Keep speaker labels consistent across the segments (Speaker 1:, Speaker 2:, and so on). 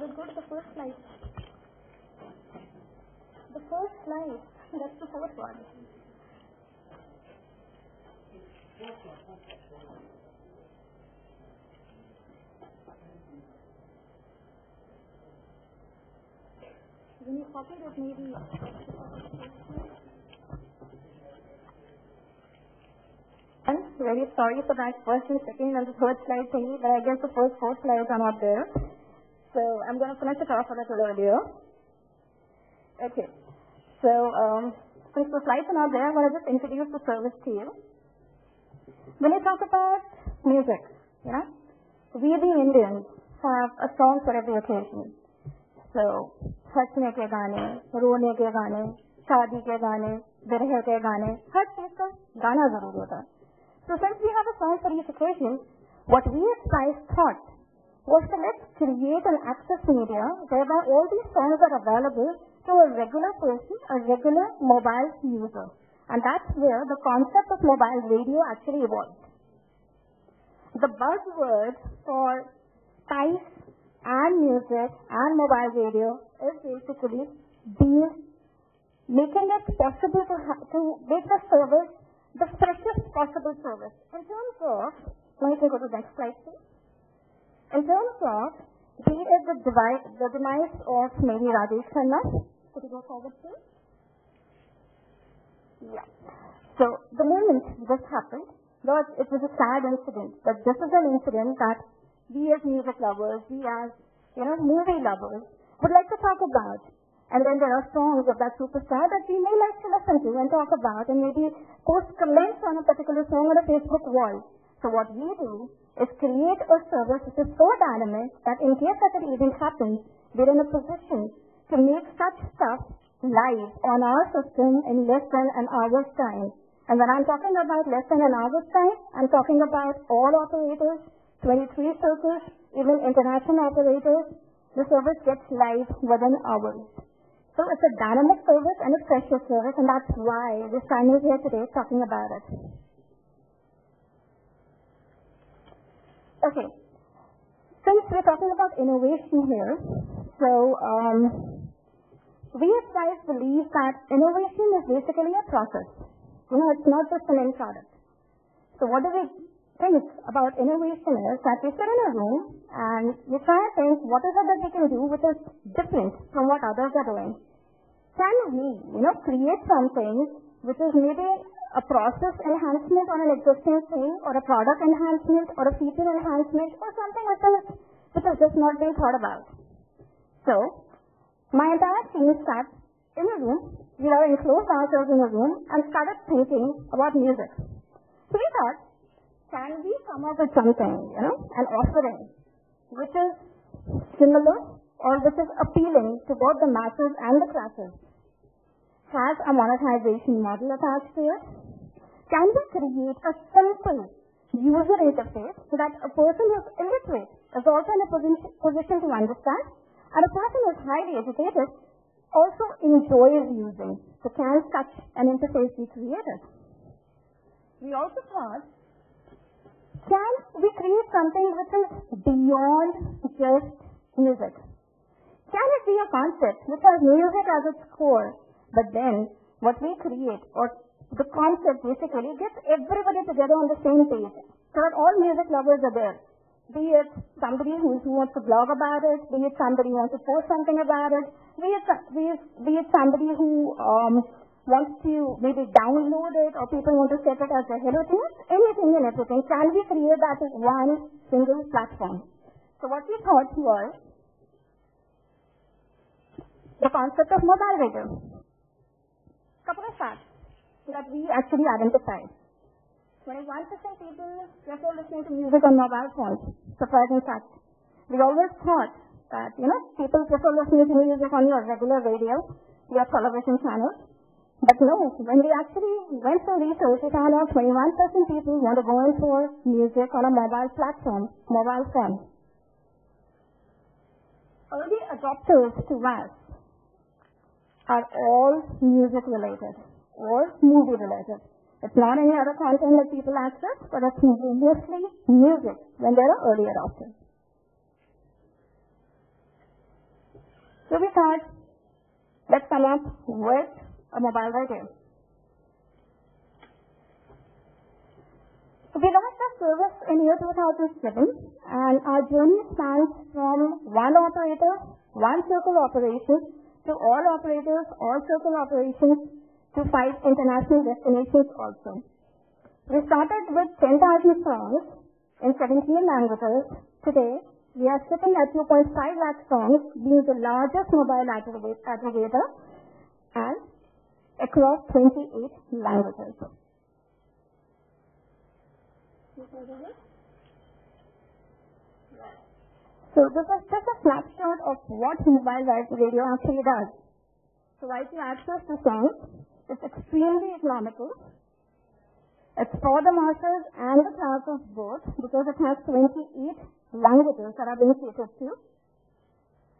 Speaker 1: Let's go to the first slide. The first slide, that's the fourth one. When you copy it, maybe. I'm very sorry for that first and second and the third slide thingy, but I guess the first four slides are not there. So I'm going to finish it off a little earlier. Okay. So since the slides are not there, I'm going to just introduce the service to you. When you talk about music, we the Indians have a song for every occasion. So, हंसने के गाने, रोने के गाने, शादी के गाने, बिरहे के गाने, हर चीज का गाना जरूर होता है. So since we have a song for each occasion, what we at Spice thought was to let's create an access media whereby all these songs are available to a regular person, a regular mobile user. And that's where the concept of mobile radio actually evolved. The buzzword for Spice and music and mobile radio is basically making it possible to make the service the freshest possible service. In terms of, let me go to the next slide, please. In terms of, be it the demise of maybe Rajesh Khanna. Could you go forward, please? Yeah. So the moment this happened, it was a sad incident, but this is an incident that we as music lovers, we as, movie lovers would like to talk about. And then there are songs of that superstar that we may like to listen to and talk about and maybe post comments on a particular song on a Facebook wall. So what we do is create a service which is so dynamic that in case such an event happens, we're in a position to make such stuff live on our system in less than an hour's time. And when I'm talking about less than an hour's time, I'm talking about all operators, 23 circles, even international operators. The service gets live within hours. So it's a dynamic service and a precious service, and that's why we're standing here today talking about it. Okay. Since we're talking about innovation here, so we at Spice believe that innovation is basically a process. It's not just an end product. So what do we think about innovation is that we sit in a room and we try to think what is it that we can do which is different from what others are doing. Can we, create something which is maybe a process enhancement on an existing thing, or a product enhancement, or a feature enhancement, or something which is just not being thought about. So, my entire team sat in a room, we enclosed ourselves in a room and started thinking about music. So we thought, can we come up with something, an offering which is similar or which is appealing to both the masses and the classes? Has a monetization model attached to it? Can we create a simple user interface so that a person who is illiterate is also in a position to understand, and a person who is highly educated also enjoys using? So can such an interface be created? We also thought, can we create something which is beyond just music? Can it be a concept which has music as its core, but then what we create, or the concept basically, gets everybody together on the same page, so that all music lovers are there? Be it somebody who wants to blog about it, be it somebody who wants to post something about it, be it somebody who wants to maybe download it, or people want to set it as a hello thing, anything and everything. Can we create that as one single platform? So what we thought was the concept of mobile radio. Couple of facts that we actually identified. 21% people prefer listening to music on mobile phones. Surprising fact. We always thought that, people prefer listening to music on your regular radio, your television channel. But no, when we actually went through research, we found out 21% people want to go in for music on a mobile platform, mobile phone. Early adopters to WAS are all music related or movie related. It's not any other content that people access, but it's mostly music when there are early adopters. So we thought, let's come up with a mobile radio. So we launched our service in year 2007, and our journey spans from one operator, one circle operation, to all operators, all circle operations, to 5 international destinations also. We started with 10,000 songs in 17 languages. Today, we are sitting at 2.5 lakh songs, being the largest mobile aggregator, and across 28 languages. So this is just a snapshot of what mobile radio actually does. So while you access the songs, it's extremely economical. It's for the masses and the class of both, because it has 28 languages that are being catered to.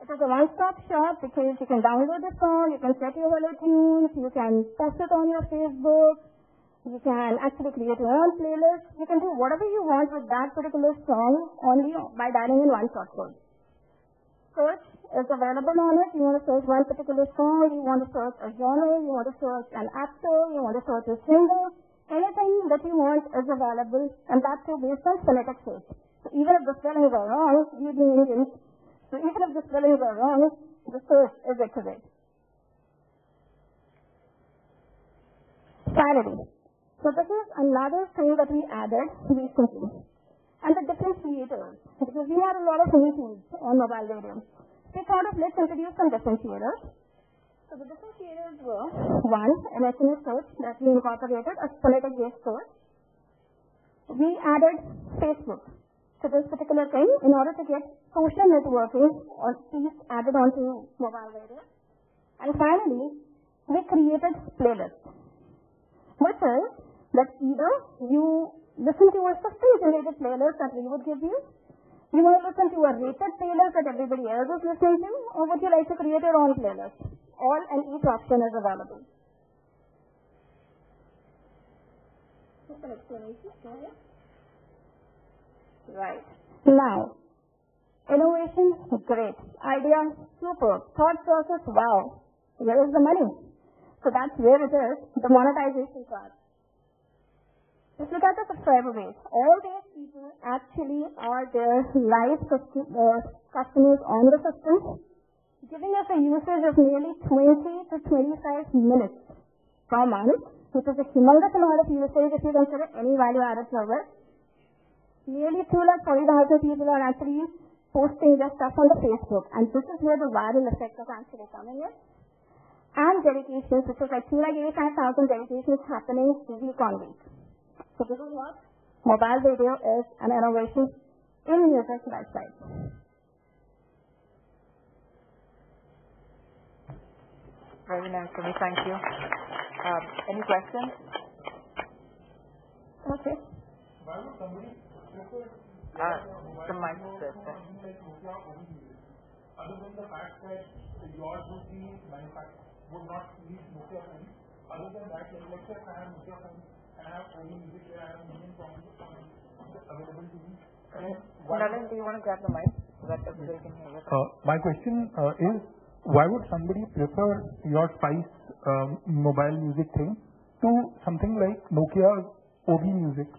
Speaker 1: It is a one-stop shop because you can download the song, you can set your hello tunes, you can post it on your Facebook, you can actually create your own playlist. You can do whatever you want with that particular song only by dialing in one short code. Search is available on it. You want to search one particular song, you want to search a genre, you want to search an actor, you want to search a singer. Anything that you want is available, and that's based on phonetic search. So even if the spellings are wrong, the search is accurate. Clarity. So this is another thing that we added recently. And the differentiators, because we had a lot of new tools on mobile radio. So we thought of, let's introduce some differentiators. So the differentiators were, one, an SMS search that we incorporated, a phonetic-based search. We added Facebook to this particular thing in order to get social networking or piece added onto mobile radio. And finally, we created playlists, which is that either you listen to a system-generated playlist that we would give you, you want to listen to a rated playlist that everybody else is listening to, or would you like to create your own playlist? All and each option is available. Just an explanation. Right. Now, innovation, great. Idea, super. Thought process, wow. Where is the money? So that's where it is, the monetization part. Just look at the subscriber base. All these people actually are their live customers on the system, giving us a usage of nearly 20 to 25 minutes per month, which is a humongous amount of usage if you consider any value-added service. Nearly 240,000 people are actually posting their stuff on the Facebook, and this is where the viral effect is actually coming in. And dedications, which is like 285,000 dedications happening week on week. So this is what mobile radio is, an innovation in music lifestyle.
Speaker 2: Very nice, Sumi. Thank you. Any questions?
Speaker 1: Okay.
Speaker 3: Why would somebody prefer
Speaker 2: the mic first.
Speaker 3: Other than the fact that yours would be manufactured, would not need Nokia phone. Other than that, like let's say I have Nokia phone and I have only music where I have a million songs available to me.
Speaker 2: Nalan, do you want to grab the mic so that everybody can hear you?
Speaker 3: My question is, why would somebody prefer your Spice mobile music thing to something like Nokia's OB music?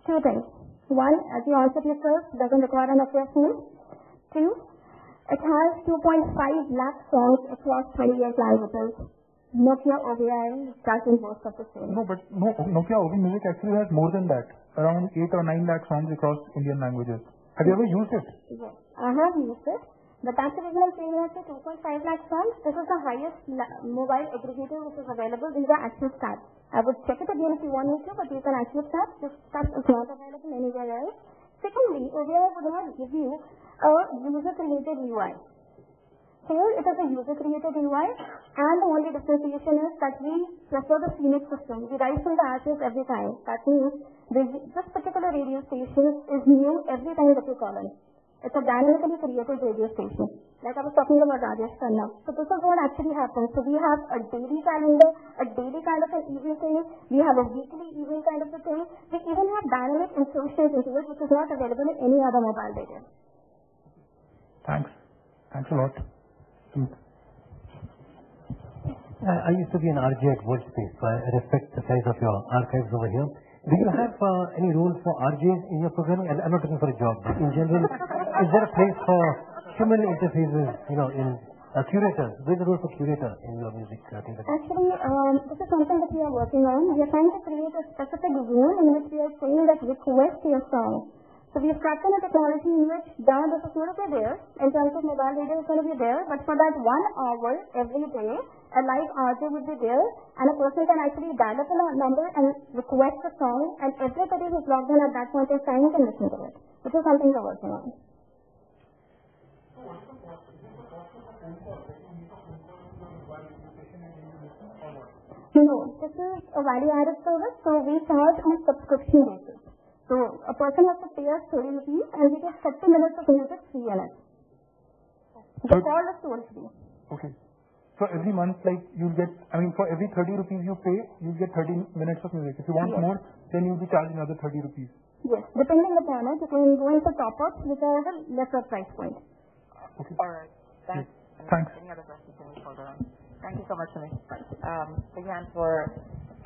Speaker 1: Two things. One, as you answered yourself, doesn't require an Nokia phone. Two, it has 2.5 lakh songs across 28 languages. Nokia OBI doesn't boast of the same.
Speaker 3: No, but Nokia OB music actually has more than that. Around 8 or 9 lakh songs across Indian languages. Have you ever used it?
Speaker 1: Yes, I have used it. But that's the reason I'm saying that 2.5 lakh songs. This is the highest mobile aggregator which is available. These are actual stats. I would check it again if you want me to, but these are actual stats. This stuff is not available anywhere else. Secondly, OBI would not give you a user-created UI. Here, it is a user-created UI, and the only differentiation is that we prefer the Phoenix system. We write from the ashes every time. That means this particular radio station is new every time that you call in. It's a dynamically created radio station. Like I was talking about Rajesh Khanna. So this is what actually happens. So we have a daily calendar, a daily kind of an event thing. We have a weekly event kind of a thing. We even have dynamic insertions into it, which is not available in any other mobile radio.
Speaker 3: Thanks. Thanks a lot.
Speaker 4: I used to be an RJ at Worldspace, so I respect the size of your archives over here. Do you have any rules for RJs in your programming? I'm not looking for a job, but in general, is there a place for human interfaces, in curators? Where's the role for curator in your music?
Speaker 1: Actually, this is something that we are working on. We are trying to create a specific zone in which we are saying that request your song. So we have cracked in a technology in which this is going to be there, in terms of mobile radio is going to be there, but for that 1 hour every day, a live RJ would be there, and a person can actually dial up a number and request a song, and everybody who's logged in at that point in time can listen to it, which is something we're working on. No, this is a value-added service, so we charge on subscription basis. So a person has to pay us 30 rupees and we get 30 minutes of music free in it. The call is toll free.
Speaker 3: Okay. So every month, you'll get, for every 30 rupees you pay, you'll get 30 minutes of music. If you want more, then you'll be charged another 30 rupees.
Speaker 1: Yes. Depending upon it, you can go into top-ups, which are at a lesser price point.
Speaker 3: Okay.
Speaker 2: All right. Thanks.
Speaker 3: Yes. Thanks.
Speaker 2: Any other questions? Thank you so much, Sumi. Again, for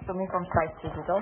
Speaker 2: Sumi from Site Digital.